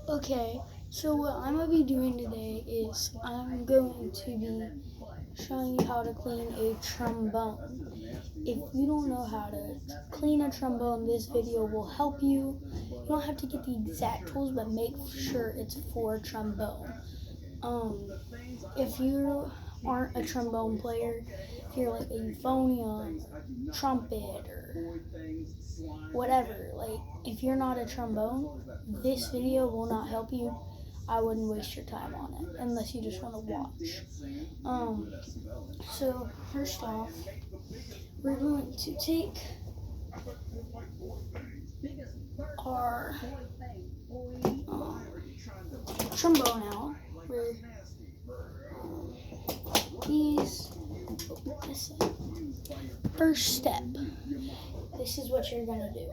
Okay, so what I'm going to be doing today is I'm going to be showing you how to clean a trombone. If you don't know how to clean a trombone, this video will help you. You don't have to get the exact tools, but make sure it's for trombone. If you aren't a trombone player, if you're like a euphonium, or trumpet, or whatever, like if you're not a trombone, this video will not help you. I wouldn't waste your time on it unless you just want to watch. So first off, we're going to take our trombone out. These. First step. This is what you're gonna do.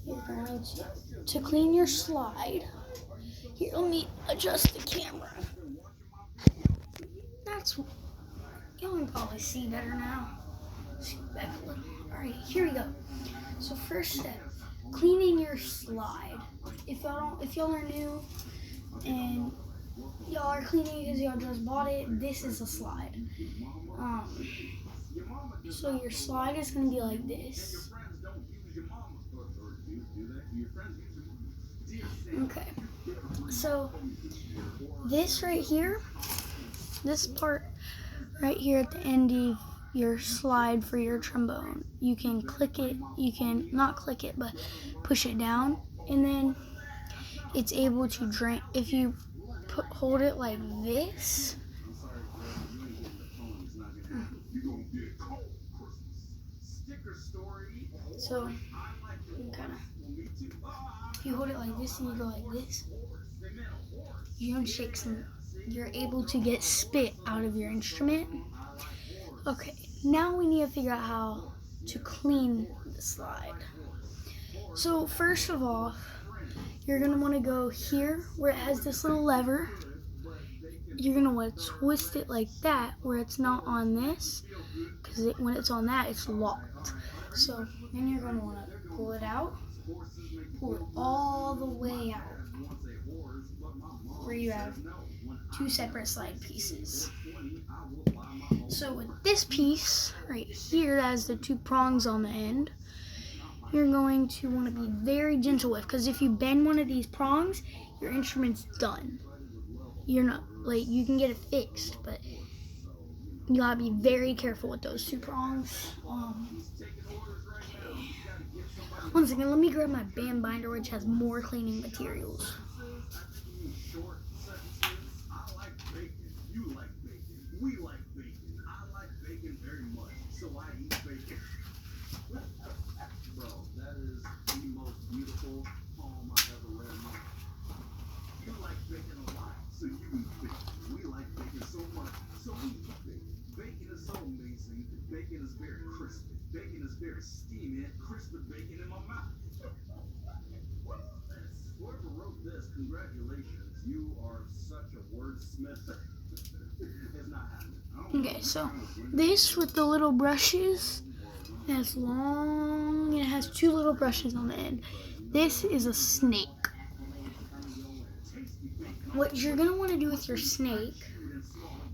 You're going to clean your slide. Here, let me adjust the camera. You can probably see better now. Scoot back a little. Alright, here we go. So first step, cleaning your slide. If y'all are new and y'all are cleaning because y'all just bought it, this is a slide. So your slide is gonna be like this. Okay. So this right here, this part right here at the end of your slide for your trombone, you can click it, you can not click it, but push it down, and then it's able to drain. If you hold it like this, so you if you hold it like this and you go like this, you don't shake some. You're able to get spit out of your instrument. Okay, now we need to figure out how to clean the slide. So first of all, you're gonna want to go here where it has this little lever. You're gonna want to twist it like that where it's not on this, because when it's on that, it's locked. So then you're gonna want to pull it out, pull it all the way out, where you have two separate slide pieces. So with this piece right here that has the two prongs on the end, you're going to want to be very gentle with, because if you bend one of these prongs, your instrument's done. You're not, like, you can get it fixed, but you gotta be very careful with those two prongs. Okay. One second, let me grab my band binder, which has more cleaning materials. We like bacon. I like bacon very much, so I eat bacon. Bro, that is the most beautiful poem I've ever read in my life. You like bacon a lot, so you eat bacon. We like bacon so much, so we eat bacon. Bacon is so amazing. Bacon is very crispy. Bacon is very steamy. Crispy bacon in my mouth. Whoever wrote this, congratulations. You are such a wordsmith. Okay, so this with the little brushes, it's long and it has two little brushes on the end. This is a snake. What you're going to want to do with your snake,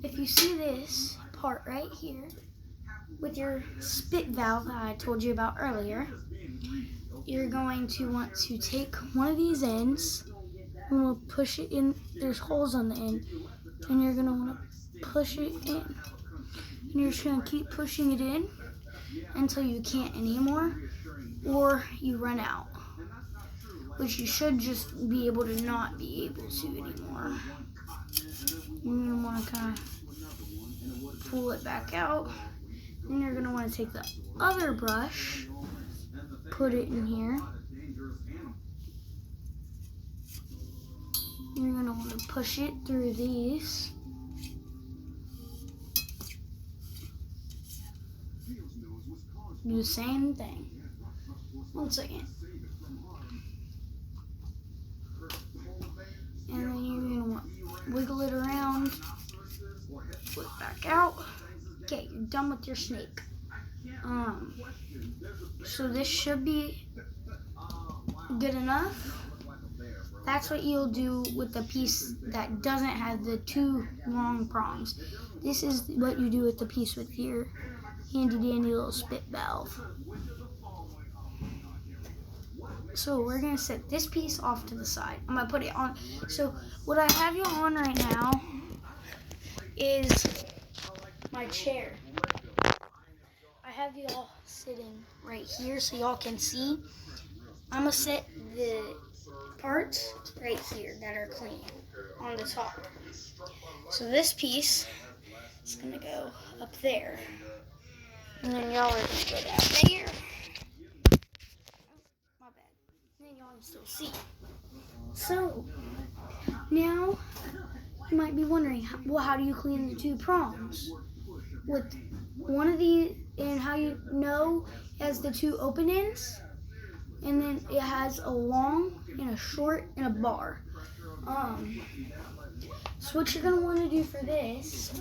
if you see this part right here with your spit valve that I told you about earlier, you're going to want to take one of these ends and we'll push it in. There's holes on the end, and you're going to want to push it in. And you're just going to keep pushing it in until you can't anymore, or you run out, which you should just be able to not be able to anymore. You're going to want to kind of pull it back out. Then you're going to want to take the other brush, put it in here. You're going to want to push it through these. Do the same thing. One second. And then you're going to want to wiggle it around, pull it back out. Okay, you're done with your snake. So this should be good enough. That's what you'll do with the piece that doesn't have the 2 long prongs. This is what you do with the piece with your handy dandy little spit valve. So we're gonna set this piece off to the side. I'm gonna put it on. So what I have you on right now is my chair. I have you all sitting right here so y'all can see. I'm gonna set the parts right here that are clean on the top. So this piece is gonna go up there. And then y'all are gonna go down there. My bad. Then y'all can still see. So now you might be wondering, well, how do you clean the 2 prongs? With one of these, and how you know it has the 2 open ends, and then it has a long and a short and a bar. So what you're gonna want to do for this,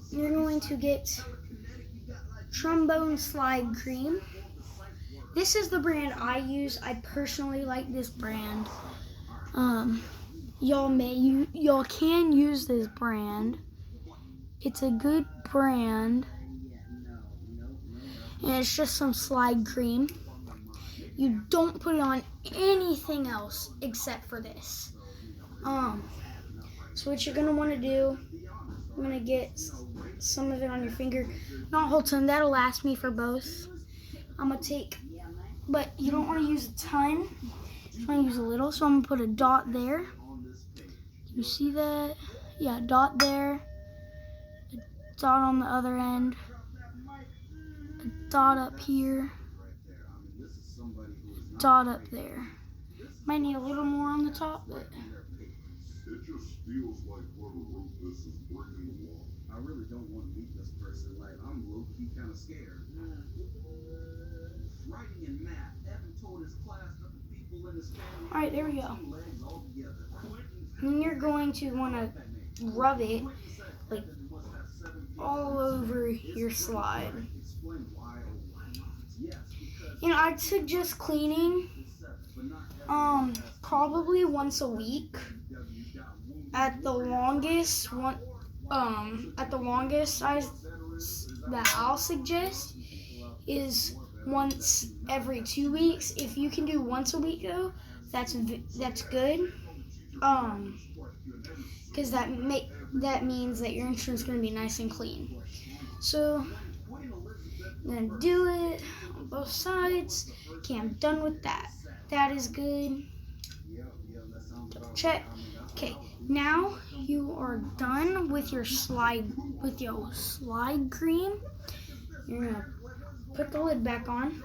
you're going to get Trombone Slide Cream. This is the brand I use. I personally like this brand. Y'all can use this brand. It's a good brand. And it's just some slide cream. You don't put it on anything else except for this. So what you're gonna want to do, I'm gonna get some of it on your finger, not whole ton. That'll last me for both. I'm gonna take, but you don't want to use a ton. You want to use a little. So I'm gonna put a dot there. Can you see that? Yeah, dot there. A dot on the other end. A dot up here. Dot up there. Might need a little more on the top, but. It just feels like whoever wrote this is bringing along. I really don't want to meet this person. Like, I'm low-key kind of scared. Writing in math, Evan told his class that the people in his family. All right, there we go. And then you're going to want to rub it like all over your slide. And I'd suggest cleaning probably once a week. At the longest that I'll suggest is once every 2 weeks. If you can do once a week though, that's good. Because that means that your instrument's gonna be nice and clean. So then do it on both sides. Okay, I'm done with that. That is good. Check. Okay, now you are done with your slide cream. You're gonna put the lid back on.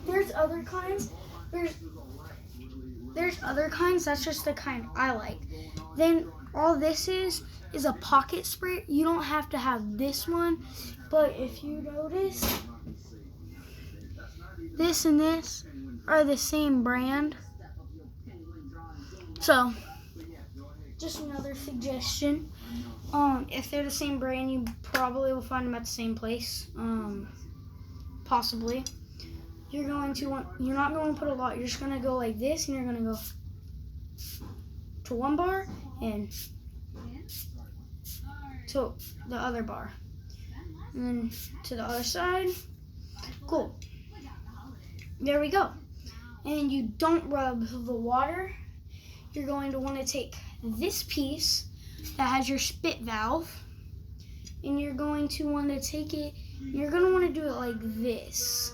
There's other kinds. There's other kinds. That's just the kind I like. Then all this is a pocket spray. You don't have to have this one, but if you notice, this and this are the same brand. So, just another suggestion. If they're the same brand, you probably will find them at the same place. Possibly. You're not going to put a lot. You're just going to go like this, and you're going to go to one bar and to the other bar. And then to the other side. Cool. There we go. And you don't rub the water. You're going to want to take this piece that has your spit valve, and you're going to want to take it, you're going to want to do it like this.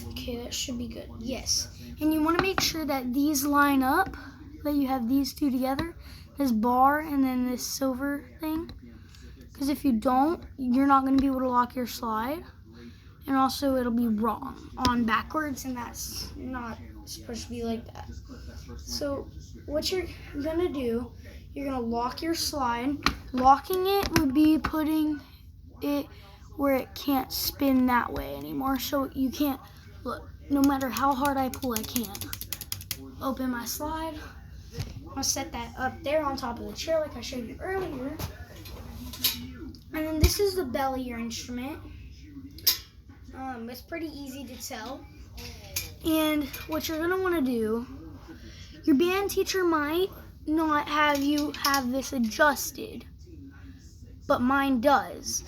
Okay, that should be good. Yes. And you want to make sure that these line up, that you have these two together, this bar and then this silver thing. Because if you don't, you're not going to be able to lock your slide. And also it'll be wrong on backwards, and that's not supposed to be like that. So what you're going to do, you're going to lock your slide. Locking it would be putting it where it can't spin that way anymore. So you can't, look, no matter how hard I pull, I can't. Open my slide. I'm going to set that up there on top of the chair like I showed you earlier. And then this this is the belly of your instrument. It's pretty easy to tell. And what you're going to want to do, your band teacher might not have you have this adjusted, but mine does.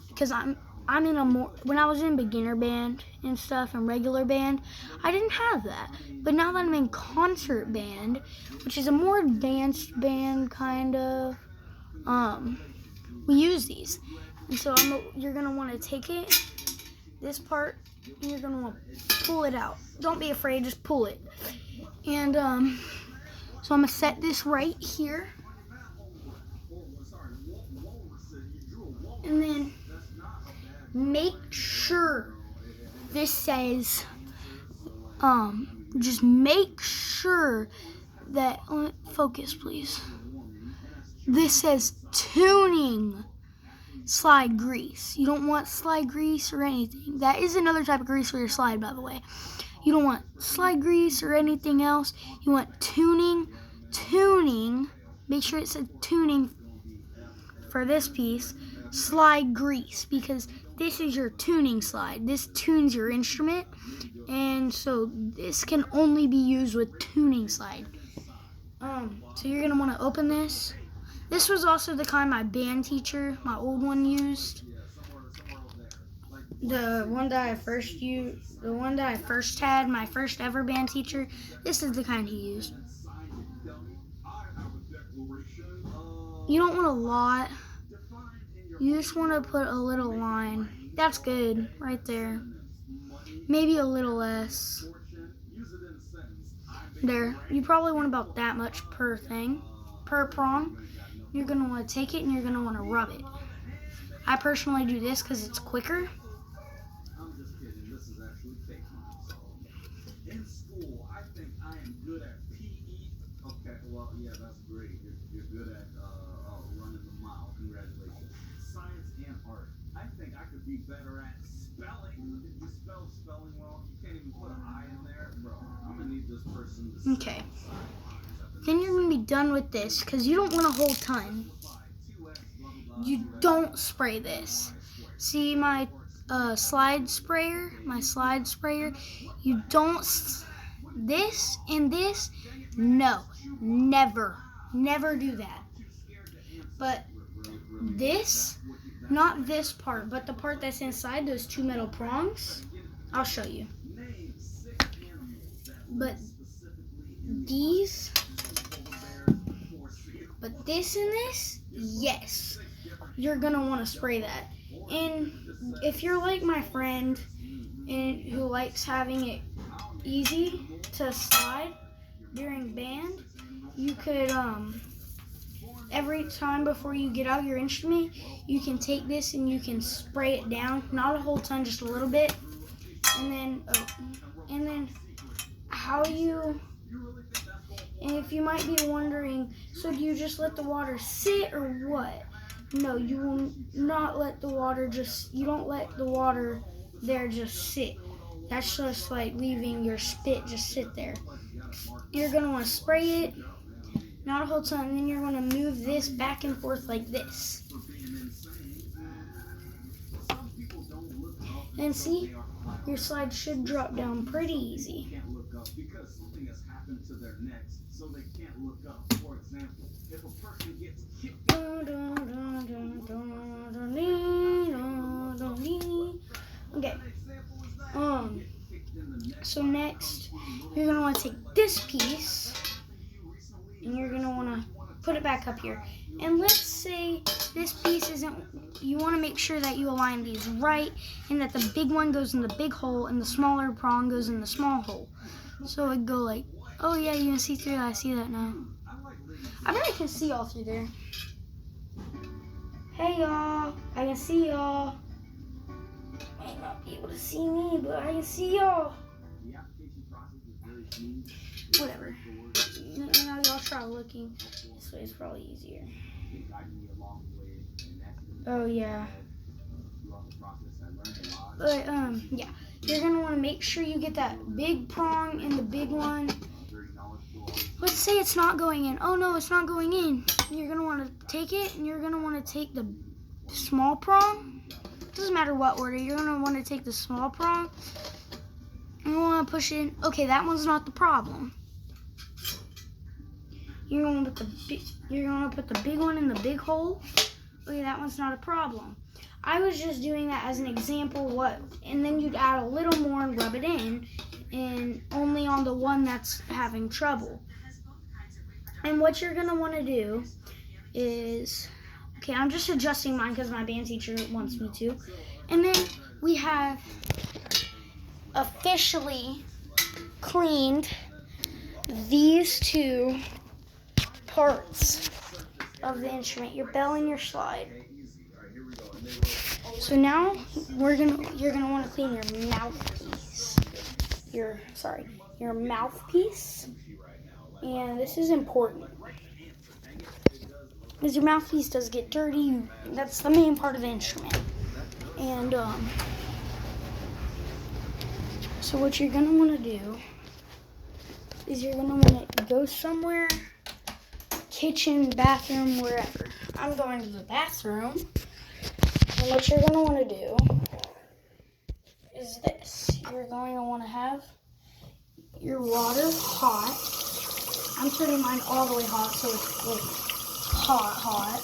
Because I'm in a more, when I was in beginner band and stuff and regular band, I didn't have that. But now that I'm in concert band, which is a more advanced band kind of, we use these. And so you're going to want to take it, this part, and you're going to want to pull it out. Don't be afraid, just pull it. And so I'm going to set this right here. And then make sure this says, just make sure that, focus please. This says tuning slide grease. You don't want slide grease or anything. That is another type of grease for your slide, by the way. You don't want slide grease or anything else. You want tuning. Make sure it says tuning for this piece. Slide grease, because this is your tuning slide. This tunes your instrument, and so this can only be used with tuning slide. So you're gonna want to open this. This was also the kind my band teacher, my old one, used. The one that I first used, the one that I first had, my first ever band teacher. This is the kind he used. You don't want a lot. You just want to put a little line. That's good, right there. Maybe a little less. There. You probably want about that much per thing, per prong. You're going to want to take it and you're going to want to rub it. I personally do this because it's quicker. I'm just kidding. This is actually fake. In school, I think I am good at PE. Okay, well, yeah, that's great. You're good at running the mile. Congratulations. Science and art. I think I could be better at spelling. If you spell spelling wrong, you can't even put an I in there. Bro, I'm going to need this person to Okay. Then you're going to be done with this because you don't want a whole ton. You don't spray this. See my slide sprayer? My slide sprayer? You don't, this and this, no, never do that. But this, not this part, but the part that's inside, those two metal prongs, I'll show you. But these, but this and this, yes, you're gonna want to spray that. And if you're like my friend and who likes having it easy to slide during band, you could every time before you get out your instrument, you can take this and you can spray it down, not a whole ton, just a little bit. And then and if you might be wondering, so do you just let the water sit or what? No, you will not let the water you don't let the water there just sit. That's just like leaving your spit just sit there. You're going to want to spray it, not a whole ton, and then you're going to move this back and forth like this. And see, your slide should drop down pretty easy. So they can't look up. For example, if a person gets kicked. Okay. So next, you're gonna want to take this piece and you're gonna want to put it back up here. And let's say this piece isn't. You want to make sure that you align these right, and that the big one goes in the big hole and the smaller prong goes in the small hole. So it'd go like. Oh yeah, you can see through that. I see that now. I bet I can see all through there. Hey y'all, I can see y'all. I might not be able to see me, but I can see y'all. Whatever. Now y'all try looking. This way is probably easier. Oh yeah. But yeah, you're gonna want to make sure you get that big prong and the big one. Let's say it's not going in. Oh no, it's not going in. You're going to want to take it and you're going to want to take the small prong. Doesn't matter what order. You're gonna want to take the small prong. And you want to push it in. Okay, that one's not the problem. You're gonna put the big one in the big hole. Okay, that one's not a problem. I was just doing that as an example. And then you'd add a little more and rub it in, and only on the one that's having trouble. And what you're gonna want to do is, okay, I'm just adjusting mine because my band teacher wants me to. And then we have officially cleaned these two parts of the instrument, your bell and your slide. So now you're gonna want to clean your mouthpiece. Your mouthpiece. And this is important because your mouthpiece does get dirty. That's the main part of the instrument. And so what you're gonna want to do is you're gonna want to go somewhere, kitchen, bathroom, wherever. I'm going to the bathroom. And what you're gonna want to do is this. You're going to want to have your water hot. I'm putting mine all the way hot, so it's like hot.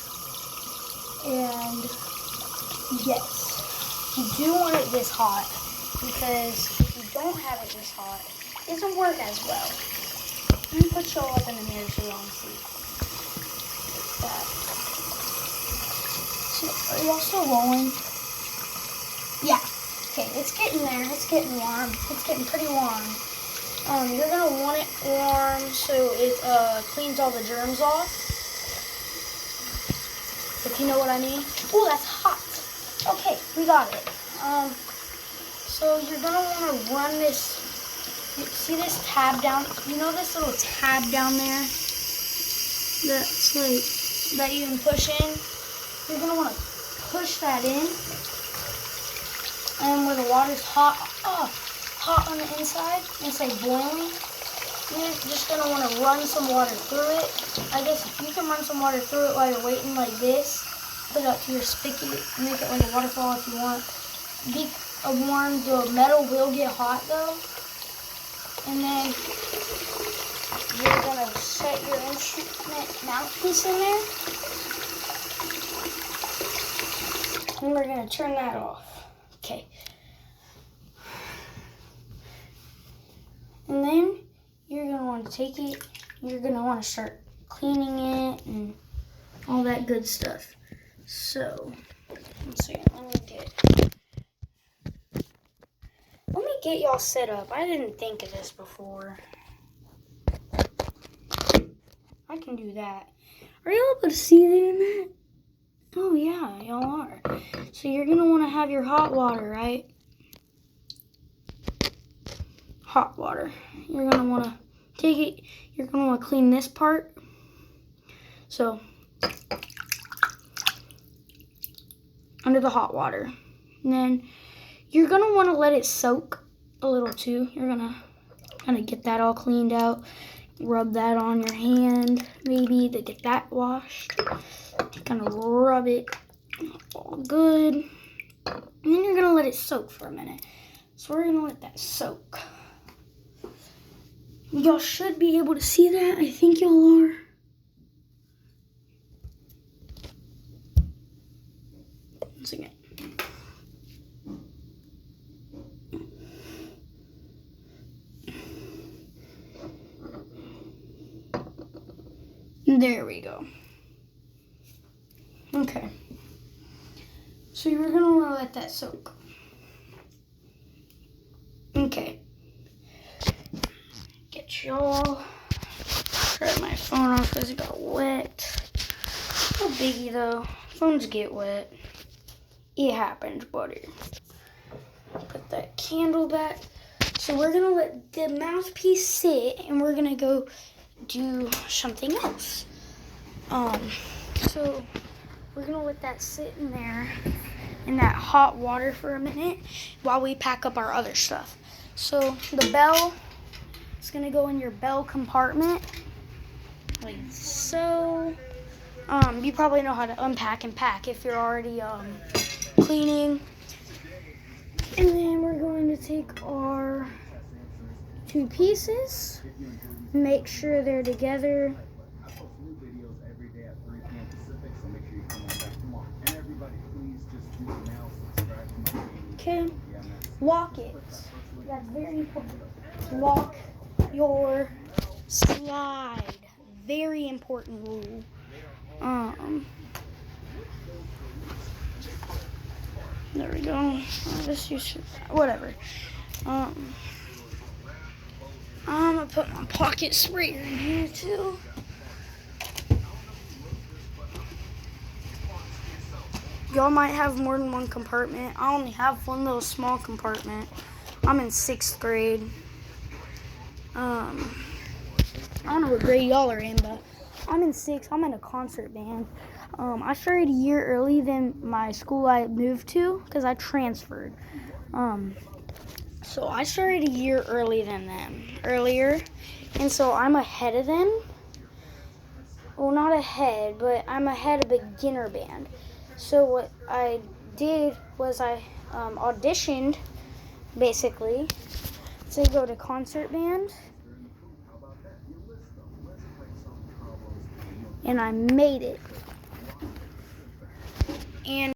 And yes, you do want it this hot, because if you don't have it this hot, it doesn't work as well. Let me put y'all up in the mirror so y'all can see that. So, are y'all still rolling? Yeah. Okay, it's getting there. It's getting warm. It's getting pretty warm. You're gonna want it warm so it cleans all the germs off. If you know what I mean. Oh, that's hot. Okay, we got it. So you're gonna want to run this. See this tab down? You know this little tab down there? That's like that you can push in. You're gonna want to push that in, and where the water's hot on the inside, it's like boiling. You're just gonna want to run some water through it. I guess you can run some water through it while you're waiting like this. Put it up to your spigot, make it like a waterfall if you want. Be warned, the metal will get hot though. And then you're gonna set your instrument mouthpiece in there. And we're gonna turn that off. Okay. And then you're gonna want to take it, you're gonna want to start cleaning it and all that good stuff. So, let's see, let me get y'all set up. I didn't think of this before. I can do that. Are y'all able to see that? Oh yeah, y'all are. So you're gonna want to have your hot water, right? Hot water. You're gonna want to take it. You're gonna want to clean this part. So under the hot water, and then you're gonna want to let it soak a little too. You're gonna kind of get that all cleaned out. Rub that on your hand, maybe, to get that washed. Kind of rub it all good. And then you're gonna let it soak for a minute. So we're gonna let that soak. Y'all should be able to see that. I think y'all are. Once again. There we go. Okay. So you're going to want to let that soak. Okay. Get y'all. Grab my phone off because it got wet. No biggie though. Phones get wet. It happens, buddy. Put that candle back. So we're going to let the mouthpiece sit and we're going to go do something else. So we're gonna let that sit in there in that hot water for a minute while we pack up our other stuff. So the bell is gonna go in your bell compartment like so. You probably know how to unpack and pack if you're already cleaning. And then we're going to take our 2 pieces, make sure they're together. I post new videos every day at 3 p.m. Pacific, so make sure you come on back tomorrow. And everybody, please just do now, subscribe to my page. Okay, Yeah, man. lock it. That's very important. Lock your slide. Very important rule. There we go. This you should, whatever. I'm gonna put my pocket sprayer in here too. Y'all might have more than one compartment. I only have one little small compartment. I'm in 6th grade. I don't know what grade y'all are in, but I'm in 6th. I'm in a concert band. I started a year early than my school I moved to because I transferred. So I started a year earlier, and so I'm ahead of them. Well, not ahead, but I'm ahead of beginner band. So what I did was I auditioned, basically, to go to concert band, and I made it. And